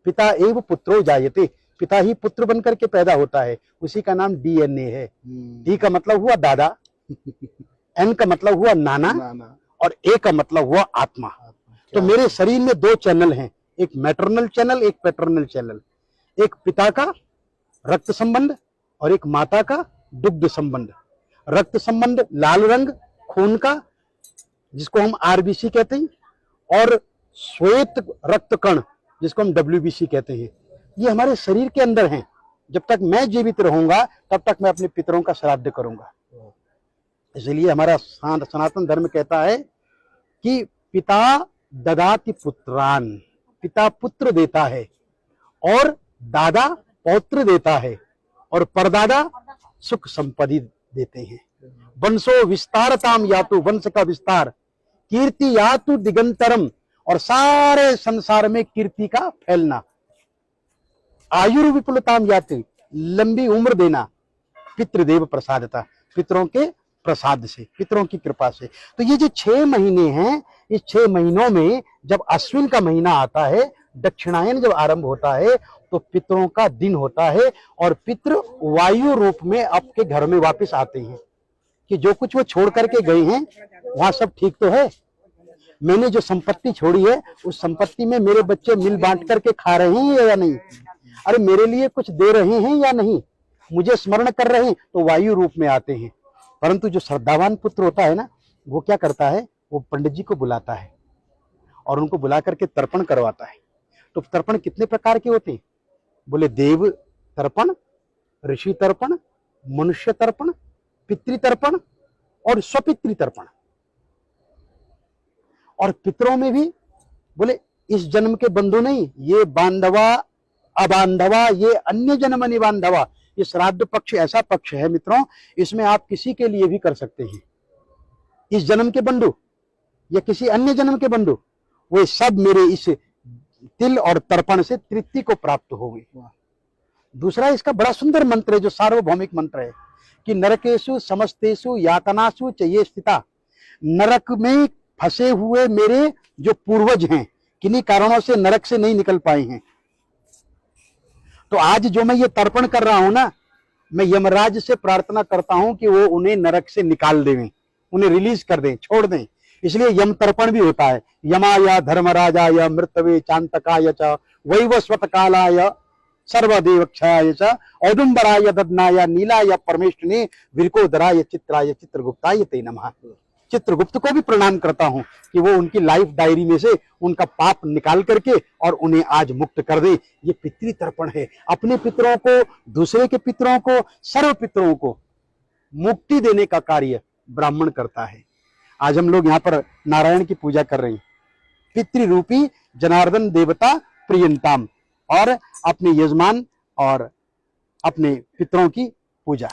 पिता एव पुत्रो जायते, पिता ही पुत्र बनकर के पैदा होता है, उसी का नाम डीएनए है। डी का मतलब हुआ दादा, एन का मतलब हुआ नाना, और ए का मतलब हुआ आत्मा। तो मेरे शरीर में दो चैनल हैं, एक मैटरनल चैनल, एक पैटर्नल चैनल। एक पिता का रक्त संबंध और एक माता का दुग्ध संबंध। रक्त संबंध लाल रंग खून का, जिसको हम आरबीसी कहते हैं, और श्वेत रक्त कण, जिसको हम डब्ल्यूबीसी कहते हैं, ये हमारे शरीर के अंदर हैं। जब तक मैं जीवित रहूंगा तब तक मैं अपने पितरों का श्राद्ध करूंगा। इसलिए हमारा सनातन धर्म कहता है कि पिता ददाति पुत्रान, पिता पुत्र देता है, और दादा पौत्र देता है, और परदादा सुख संपत्ति देते हैं। वंशो विस्तारताम यातु, वंश का विस्तार, कीर्ति यातु दिगंतरम, और सारे संसार में कीर्ति का फैलना, आयुर्विपुलताम याति, लंबी उम्र देना, पितृदेव प्रसादता, पितरों के प्रसाद से, पितरों की कृपा से। तो ये जो 6 महीने हैं, इस 6 महीनों में जब अश्विन का महीना आता है, दक्षिणायन जब आरंभ होता है, तो पितरों का दिन होता है, और पितृ वायु रूप में आपके घर में वापस आते हैं कि जो कुछ वो छोड़ करके गए हैं वहां सब ठीक तो है। मैंने जो संपत्ति छोड़ी है उस संपत्ति में मेरे बच्चे मिल बांट करके खा रहे हैं या नहीं, अरे मेरे लिए कुछ दे रहे हैं या नहीं, मुझे स्मरण कर रहे हैं, तो वायु रूप में आते हैं। परंतु जो श्रद्धावान पुत्र होता है ना, वो क्या करता है, वो पंडित जी को बुलाता है और उनको बुला करके तर्पण करवाता है। तो तर्पण कितने प्रकार के होते हैं? बोले देव तर्पण, ऋषि तर्पण, मनुष्य तर्पण, पितृतर्पण और स्वपितृ तर्पण। और पितरों में भी बोले इस जन्म के बंधु नहीं, ये बांधवा अबांधवा, ये अन्य जन्म निबांधवा। ये श्राद्ध पक्ष ऐसा पक्ष है मित्रों, इसमें आप किसी के लिए भी कर सकते हैं। इस जन्म के बंधु या किसी अन्य जन्म के बंधु, वे सब मेरे इस तिल और तर्पण से तृप्ति को प्राप्त हो गई। दूसरा इसका बड़ा सुंदर मंत्र है, जो सार्वभौमिक मंत्र है कि नरकेशु समस्तेषु यातनासु च ये स्थिता, नरक में फंसे हुए मेरे जो पूर्वज हैं, किन्हीं कारणों से नरक से नहीं निकल पाए हैं, तो आज जो मैं ये तर्पण कर रहा हूं ना, मैं यमराज से प्रार्थना करता हूं कि वो उन्हें नरक से निकाल दें, उन्हें रिलीज कर दें, छोड़ दें। इसलिए यम तर्पण भी होता है। यमाय धर्मराजाय मृतवे चांतकाय च वैवस्वत कालाय सर्वदेव क्षयाय च औदुंबराय ददनाय नीलाय परमेष्ठिने विरकोदराय चित्राय चित्रगुप्ताय ते नमः। चित्रगुप्त को भी प्रणाम करता हूं कि वो उनकी लाइफ डायरी में से उनका पाप निकाल करके और उन्हें आज मुक्त कर दे। ये पितृ तर्पण है। अपने पितरों को, दूसरे के पितरों को, सर्व पितरों को मुक्ति देने का कार्य ब्राह्मण करता है। आज हम लोग यहाँ पर नारायण की पूजा कर रहे हैं, पितृरूपी जनार्दन देवता प्रियंताम, और अपने यजमान और अपने पितरों की पूजा।